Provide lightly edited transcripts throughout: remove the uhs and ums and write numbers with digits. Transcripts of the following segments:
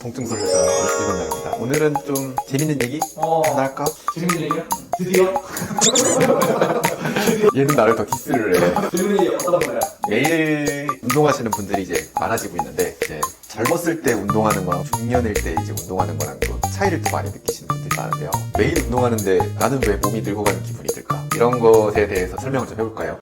통증 솔루션 이건장입니다. 오늘은 좀 재밌는 얘기 하나 할까? 재밌는 얘기야? 드디어? 얘는 나를 더 디스를 해. 재밌는 얘기 어떤 거야? 매일 운동하시는 분들이 이제 많아지고 있는데 이제 젊었을 때 운동하는 거랑 중년일 때 이제 운동하는 거랑 또 차이를 또 많이 느끼시는 분들이 많은데요. 매일 운동하는데 나는 왜 몸이 늙어가는 기분이 들까? 이런 것에 대해서 설명을 좀 해볼까요?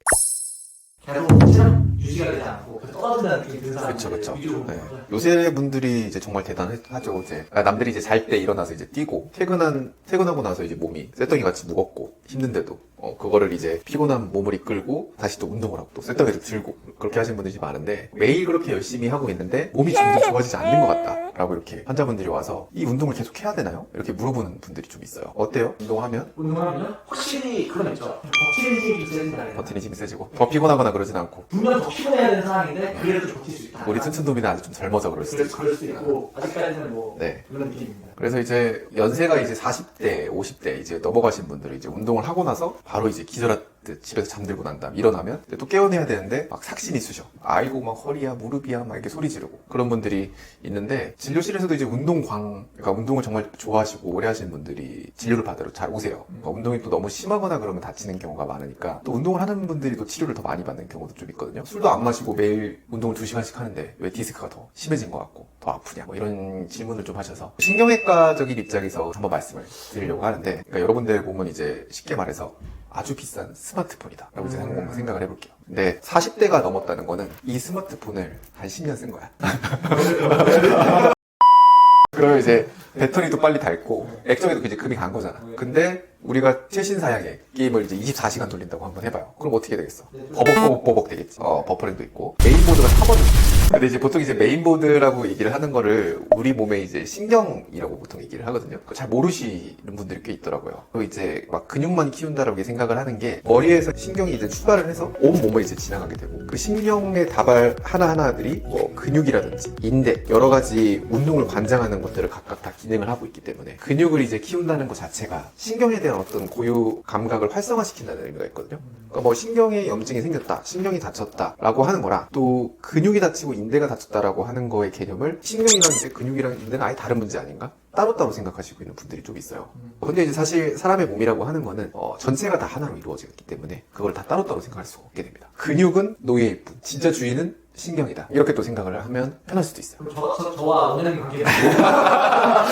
계속 체력 유지가 되지 않고 떨어진다는 느낌이 드는 사람들 그쵸. 위주로 네. 요새 분들이 이제 정말 대단하죠. 이제 남들이 이제 잘 때 일어나서 이제 뛰고 퇴근하고 나서 이제 몸이 쇳덩이 같이 무겁고 힘든데도 그거를 이제 피곤한 몸을 이끌고 다시 또 운동을 하고 또 쇳덩이를 들고 그렇게 하시는 분들이 많은데 매일 그렇게 열심히 하고 있는데 몸이 점점 좋아지지 않는 것 같다 라고 이렇게 환자분들이 와서 이 운동을 계속 해야 되나요? 이렇게 물어보는 분들이 좀 있어요. 어때요? 운동하면? 운동하면 확실히 그런 거 있죠. 버티는 힘이 세진다. 버티는 힘이 세지고 더 피곤하거나 그러진 않고 분명 더 피곤해야 되는 상황인데 그래도 버틸 수 있다. 우리 튼튼도비는 아직 좀 젊어서 그럴 수도 있고 그럴 수 있고 아직까지는 뭐 네. 그런 느낌입니다. 그래서 이제 연세가 이제 40대, 50대 이제 넘어가신 분들이 이제 운동을 하고 나서 바로 이제 기절하듯 집에서 잠들고 난 다음 일어나면 또 깨어내야 되는데 막 삭신이 쑤셔. 아이고 막 허리야 무릎이야 막 이렇게 소리 지르고 그런 분들이 있는데 진료실에서도 이제 그러니까 운동을 정말 좋아하시고 오래 하시는 분들이 진료를 받으러 잘 오세요. 그러니까 운동이 또 너무 심하거나 그러면 다치는 경우가 많으니까 또 운동을 하는 분들이 또 치료를 더 많이 받는 경우도 좀 있거든요. 술도 안 마시고 매일 운동을 2시간씩 하는데 왜 디스크가 더 심해진 것 같고 더 아프냐 뭐 이런 질문을 좀 하셔서 신경외과적인 입장에서 한번 말씀을 드리려고 하는데 그러니까 여러분들 보면 이제 쉽게 말해서 아주 비싼 스마트폰이다 라고 이제 한번 생각을 해볼게요. 근데 40대가 넘었다는 거는 이 스마트폰을 한 10년 쓴 거야. 그러면 이제 배터리도 빨리 닳고 액정에도 이제 금이 간 거잖아. 근데 우리가 최신 사양의 게임을 이제 24시간 돌린다고 한번 해봐요. 그럼 어떻게 되겠어? 버벅버벅 되겠지. 버퍼링도 있고 메인보드가 타버리고. 근데 이제 보통 이제 메인보드라고 얘기를 하는 거를 우리 몸에 이제 신경이라고 보통 얘기를 하거든요. 잘 모르시는 분들이 꽤 있더라고요. 그 이제 막 근육만 키운다라고 생각을 하는 게 머리에서 신경이 이제 출발을 해서 온 몸을 이제 지나가게 되고 그 신경의 다발 하나하나들이 뭐 근육이라든지 인대 여러 가지 운동을 관장하는 것들을 각각 다 기능을 하고 있기 때문에 근육을 이제 키운다는 것 자체가 신경에 대한 어떤 고유 감각을 활성화시킨다는 의미가 있거든요. 그러니까 뭐 신경에 염증이 생겼다, 신경이 다쳤다라고 하는 거랑 또 근육이 다치고 인대가 다쳤다라고 하는 거의 개념을 신경이랑 이제 근육이랑 인대는 아예 다른 문제 아닌가? 따로따로 생각하시고 있는 분들이 좀 있어요. 근데 이제 사실 사람의 몸이라고 하는 거는 전체가 다 하나로 이루어지기 때문에 그걸 다 따로따로 생각할 수가 없게 됩니다. 근육은 노예일 뿐, 진짜 주인은 신경이다. 이렇게 또 생각을 하면 편할 수도 있어요. 그럼 저와 원장님 관계가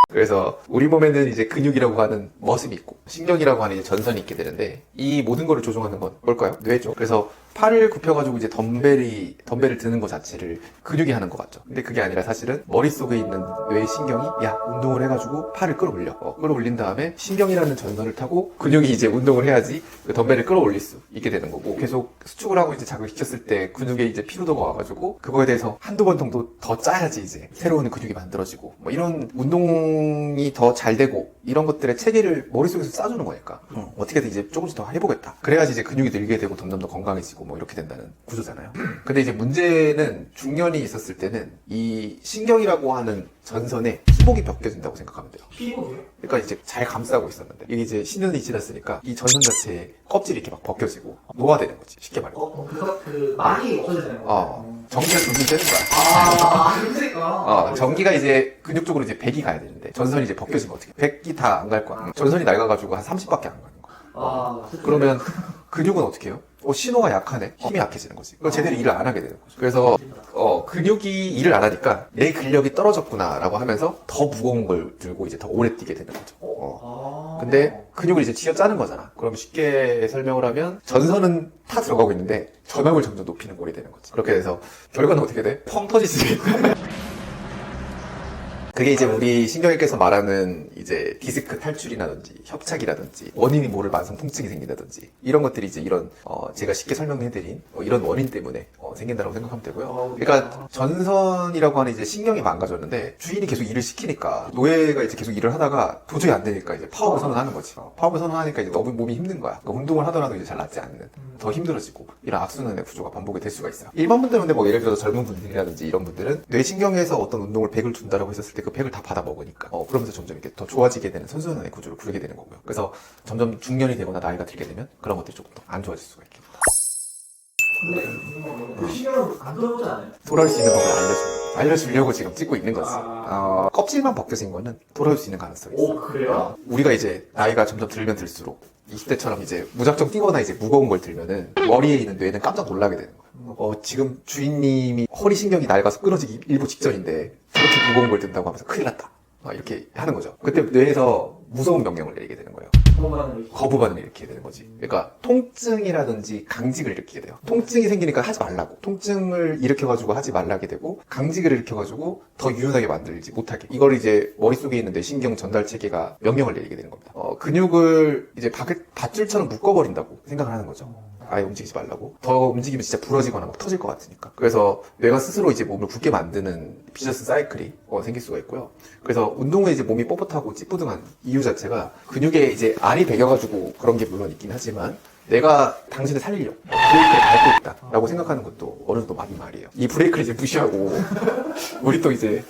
그래서 우리 몸에는 이제 근육이라고 하는 머슴이 있고 신경이라고 하는 이제 전선이 있게 되는데 이 모든 거를 조종하는 건 뭘까요? 뇌죠. 그래서 팔을 굽혀가지고 이제 덤벨을 드는 것 자체를 근육이 하는 것 같죠. 근데 그게 아니라 사실은 머릿속에 있는 뇌의 신경이 야 운동을 해가지고 팔을 끌어올려. 끌어올린 다음에 신경이라는 전선을 타고 근육이 이제 운동을 해야지 그 덤벨을 끌어올릴 수 있게 되는 거고 계속 수축을 하고 이제 자극시켰을 때 근육에 이제 피로도가 와가지고 그거에 대해서 한두 번 정도 더 짜야지 이제 새로운 근육이 만들어지고 뭐 이런 운동이 더 잘 되고 이런 것들의 체계를 머릿속에서 짜주는 거니까 어떻게든 이제 조금씩 더 해보겠다. 그래야지 이제 근육이 늘게 되고 점점 더 건강해지고 뭐 이렇게 된다는 구조잖아요. 근데 이제 문제는 중년이 있었을 때는 이 신경이라고 하는 전선에 피복이 벗겨진다고 생각하면 돼요. 피부요? 그러니까 이제 잘 감싸고 있었는데 이게 이제 신년이 지났으니까 이 전선 자체에 껍질이 이렇게 막 벗겨지고 노화되는 거지. 쉽게 말해. 그 많이 없어지잖아요. 전기가 줄줄 새는 거야. 그러니까. 전기가 이제 근육 쪽으로 이제 100이 가야 되는데 전선이 이제 벗겨지면 어떻게 100이 다 안 갈 거야. 전선이 낡아가지고 한 30밖에 안 가는 거야. 그러면 근육은 어떻게 해요? 신호가 약하네. 힘이 약해지는 거지. 그걸 제대로 일을 안 하게 되는 거죠. 그래서 근육이 일을 안 하니까 내 근력이 떨어졌구나라고 하면서 더 무거운 걸 들고 이제 더 오래 뛰게 되는 거죠. 근데 근육을 이제 쥐어 짜는 거잖아. 그럼 쉽게 설명을 하면 전선은 타 들어가고 있는데 전압을 점점 높이는 꼴이 되는 거지. 그렇게 돼서 결과는 어떻게 돼? 펑 터지지. 그게 이제 우리 신경외과에서 말하는 이제 디스크 탈출이라든지 협착이라든지 원인이 모를 만성 통증이 생긴다든지 이런 것들이 이제 이런 제가 쉽게 설명해드린 이런 원인 때문에 생긴다고 생각하면 되고요. 그러니까 전선이라고 하는 이제 신경이 망가졌는데 주인이 계속 일을 시키니까 노예가 이제 계속 일을 하다가 도저히 안 되니까 이제 파업을 선언하는 거지. 파업을 선언하니까 이제 너무 몸이 힘든 거야. 그러니까 운동을 하더라도 이제 잘 낫지 않는 더 힘들어지고 이런 악순환의 구조가 반복이 될 수가 있어요. 일반 분들은 근데 뭐 예를 들어서 젊은 분들이라든지 이런 분들은 뇌신경에서 어떤 운동을 100을 준다라고 했었을 때 그 100을 다 받아 먹으니까 그러면서 점점 이렇게 더 좋아지게 되는 선순환의 구조를 부르게 되는 거고요. 그래서 점점 중년이 되거나 나이가 들게 되면 그런 것들이 조금 더 안 좋아질 수가 있겠다. 근데 그 신경을 안 들어보지 않아요? 돌아올 수 있는 법을 알려줘요. 알려주려고 지금 찍고 있는 거지. 껍질만 벗겨진 거는 돌아올 수 있는 가능성이 있어. 오, 그래요? 우리가 이제 나이가 점점 들면 들수록 20대처럼 이제 무작정 뛰거나 이제 무거운 걸 들면은 머리에 있는 뇌는 깜짝 놀라게 되는 거야. 지금 주인님이 허리 신경이 낡아서 끊어지기 일부 직전인데 그렇게 무거운 걸 든다고 하면서 큰일 났다. 이렇게 하는 거죠. 그때 뇌에서 무서운 명령을 내리게 되는 거예요. 거부 반응을 일으키게 되는 거지. 그러니까 통증이라든지 강직을 일으키게 돼요. 통증이 생기니까 하지 말라고. 통증을 일으켜가지고 하지 말라게 되고 강직을 일으켜가지고 더 유연하게 만들지 못하게. 이걸 이제 머릿속에 있는 뇌신경 전달 체계가 명령을 내리게 되는 겁니다. 근육을 이제 밧줄처럼 묶어버린다고 생각을 하는 거죠. 아예 움직이지 말라고. 더 움직이면 진짜 부러지거나 막 터질 것 같으니까. 그래서 뇌가 스스로 이제 몸을 굳게 만드는 비저스 사이클이 생길 수가 있고요. 그래서 운동 후에 이제 몸이 뻣뻣하고 찌뿌둥한 이유 자체가 근육에 이제 알이 배겨가지고 그런 게 물론 있긴 하지만 내가 당신을 살리려고 브레이크를 밟고 있다라고 생각하는 것도 어느 정도 맞는 말이에요. 이 브레이크를 이제 무시하고 우리 또 이제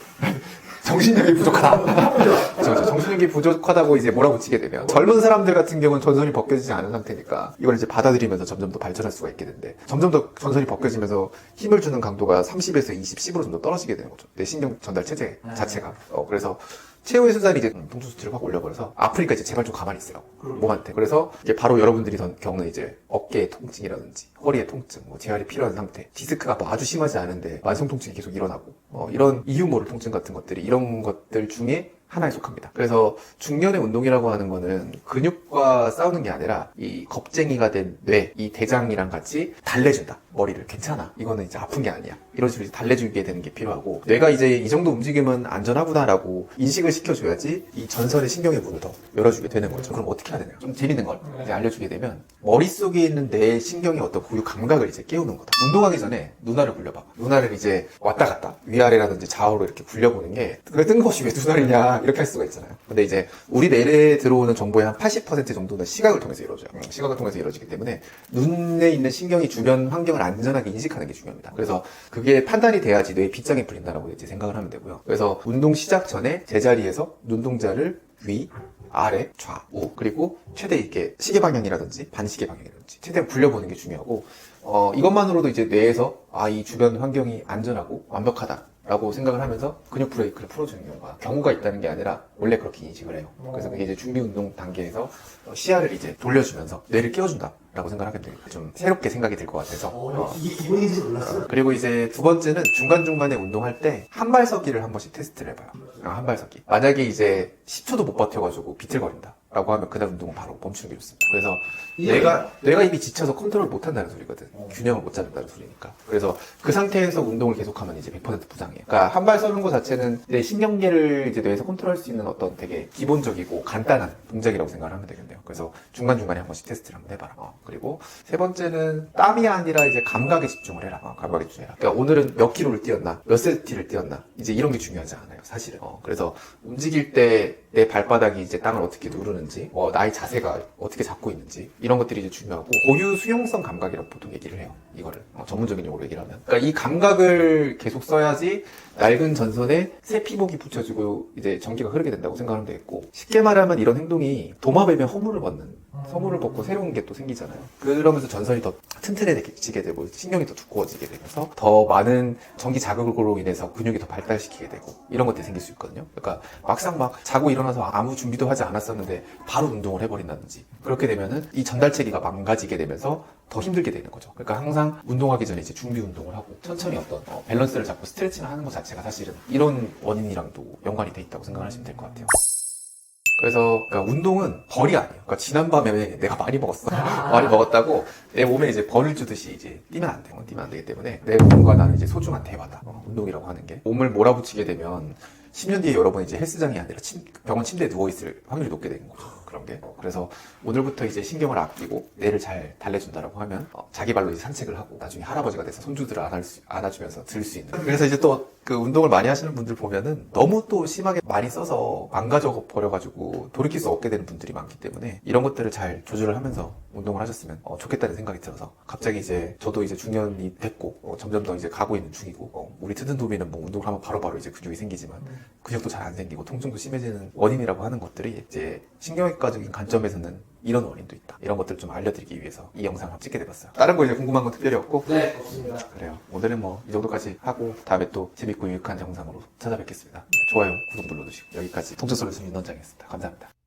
정신력이 부족하다. 그렇죠. 정신력이 부족하다고 이제 몰아붙이게 되면 젊은 사람들 같은 경우는 전선이 벗겨지지 않은 상태니까 이걸 이제 받아들이면서 점점 더 발전할 수가 있게 되는데 점점 더 전선이 벗겨지면서 힘을 주는 강도가 30에서 20, 10으로 좀 더 떨어지게 되는 거죠. 내 신경 전달 체제 자체가. 그래서 최후의 수단이 이제 통증 수치를 확 올려버려서 아프니까 이제 제발 좀 가만히 있으라고 몸한테. 그래서 이제 바로 여러분들이 겪는 이제 어깨의 통증이라든지 허리의 통증, 재활이 필요한 상태, 디스크가 뭐 아주 심하지 않은데 만성 통증이 계속 일어나고 이런 이유 모를 통증 같은 것들이 이런 것들 중에 하나에 속합니다. 그래서 중년의 운동이라고 하는 거는 근육과 싸우는 게 아니라 이 겁쟁이가 된 뇌, 이 대장이랑 같이 달래준다. 머리를 괜찮아. 이거는 이제 아픈 게 아니야. 이런 식으로 이제 달래주게 되는 게 필요하고 뇌가 이제 이 정도 움직임은 안전하구나라고 인식을 시켜줘야지 이 전선의 신경의 문을 더 열어주게 되는 거죠. 그럼 어떻게 해야 되나요? 좀 재밌는 걸 이제 알려주게 되면 머릿속에 있는 뇌 신경의 어떤 고유 감각을 이제 깨우는 거다. 운동하기 전에 누나를 굴려봐. 누나를 이제 왔다 갔다 위아래라든지 좌우로 이렇게 굴려보는 게 그래 뜬금없이 왜 누나리냐 이렇게 할 수가 있잖아요. 근데 이제 우리 뇌에 들어오는 정보의 한 80% 정도는 시각을 통해서 이루어져요. 시각을 통해서 이루어지기 때문에 눈에 있는 신경이 주변 환경을 안전하게 인식하는 게 중요합니다. 그래서 그게 판단이 돼야지 뇌에 빗장이 풀린다라고 이제 생각을 하면 되고요. 그래서 운동 시작 전에 제자리에서 눈동자를 위, 아래, 좌우 그리고 최대 이렇게 시계 방향이라든지 반시계 방향이라든지 최대한 굴려보는 게 중요하고 이것만으로도 이제 뇌에서 이 주변 환경이 안전하고 완벽하다라고 생각을 하면서 근육 브레이크를 풀어주는 경우가 있다는 게 아니라 원래 그렇게 인식을 해요. 그래서 그게 이제 준비 운동 단계에서 시야를 이제 돌려주면서 뇌를 깨워준다라고 생각하게 돼요. 좀 새롭게 생각이 들 것 같아서. 이게 기본인지 몰랐어요. 그리고 이제 두 번째는 중간중간에 운동할 때 한 발 서기를 한 번씩 테스트를 해봐요. 한 발 서기. 만약에 이제 10초도 못 버텨가지고 비틀거린다. 라고 하면 그날 운동은 바로 멈추는 게 좋습니다. 그래서 뇌가 이미 지쳐서 컨트롤 못 한다는 소리거든. 균형을 못 잡는다는 소리니까. 그래서 그 상태에서 운동을 계속하면 이제 100% 부상이에요. 그러니까 한 발 서는 거 자체는 내 신경계를 이제 뇌에서 컨트롤할 수 있는 어떤 되게 기본적이고 간단한 동작이라고 생각을 하면 되겠네요. 그래서 중간중간에 한 번씩 테스트를 한번 해봐라. 그리고 세 번째는 땀이 아니라 이제 감각에 집중을 해라. 감각에 집중해라. 그러니까 오늘은 몇 킬로를 뛰었나, 몇 세트를 뛰었나, 이제 이런 게 중요하지 않아요, 사실은. 그래서 움직일 때 내 발바닥이 이제 땅을 어떻게 누르는지, 나의 자세가 어떻게 잡고 있는지, 이런 것들이 이제 중요하고, 고유 수용성 감각이라고 보통 얘기를 해요. 이거를. 전문적인 용어로 얘기를 하면. 그러니까 이 감각을 계속 써야지 낡은 전선에 새 피복이 붙여지고 이제 전기가 흐르게 된다고 생각하면 되겠고, 쉽게 말하면 이런 행동이 도마뱀에 허물을 벗는, 허물을 벗고 새로운 게 또 생기잖아요. 그러면서 전선이 더 튼튼해지게 되고 신경이 더 두꺼워지게 되면서 더 많은 전기 자극으로 인해서 근육이 더 발달시키게 되고 이런 것들이 생길 수 있거든요. 그러니까 막상 막 자고 일어나서 아무 준비도 하지 않았었는데 바로 운동을 해버린다든지 그렇게 되면은 이 전달체계가 망가지게 되면서 더 힘들게 되는 거죠. 그러니까 항상 운동하기 전에 이제 준비 운동을 하고 천천히 어떤 밸런스를 잡고 스트레칭을 하는 것 자체가 사실은 이런 원인이랑도 연관이 돼 있다고 생각하시면 될 것 같아요. 그래서 그러니까 운동은 벌이 아니에요. 그러니까 지난밤에 내가 많이 먹었어. 많이 먹었다고 내 몸에 이제 벌을 주듯이 이제 뛰면 안 돼. 뛰면 안 되기 때문에 내 몸과 나는 이제 소중한 대화다. 운동이라고 하는 게 몸을 몰아붙이게 되면 10년 뒤에 여러분이 이제 헬스장이 아니라 병원 침대에 누워있을 확률이 높게 되는 거죠. 그런 게. 그래서 오늘부터 이제 신경을 아끼고 뇌를 잘 달래준다라고 하면 자기 발로 이제 산책을 하고 나중에 할아버지가 돼서 손주들을 안아주면서 들 수 있는. 그래서 이제 또 그 운동을 많이 하시는 분들 보면은 너무 또 심하게 많이 써서 망가져 버려가지고 돌이킬 수 없게 되는 분들이 많기 때문에 이런 것들을 잘 조절을 하면서 운동을 하셨으면 좋겠다는 생각이 들어서 갑자기 이제 저도 이제 중년이 됐고 점점 더 이제 가고 있는 중이고 우리 트든 도미는 뭐 운동을 하면 바로바로 이제 근육이 생기지만 근육도 잘 안 생기고 통증도 심해지는 원인이라고 하는 것들이 이제 신경외과 효과적인 관점에서는 이런 원인도 있다. 이런 것들 좀 알려드리기 위해서 이 영상을 찍게 돼봤어요. 다른 거 이제 궁금한 건 특별히 없고 네, 없습니다. 그래요. 오늘은 뭐 이 정도까지 하고 다음에 또 재밌고 유익한 영상으로 찾아뵙겠습니다. 좋아요, 구독 눌러주시고 여기까지 통증 솔루션 윤원장이었습니다. 감사합니다.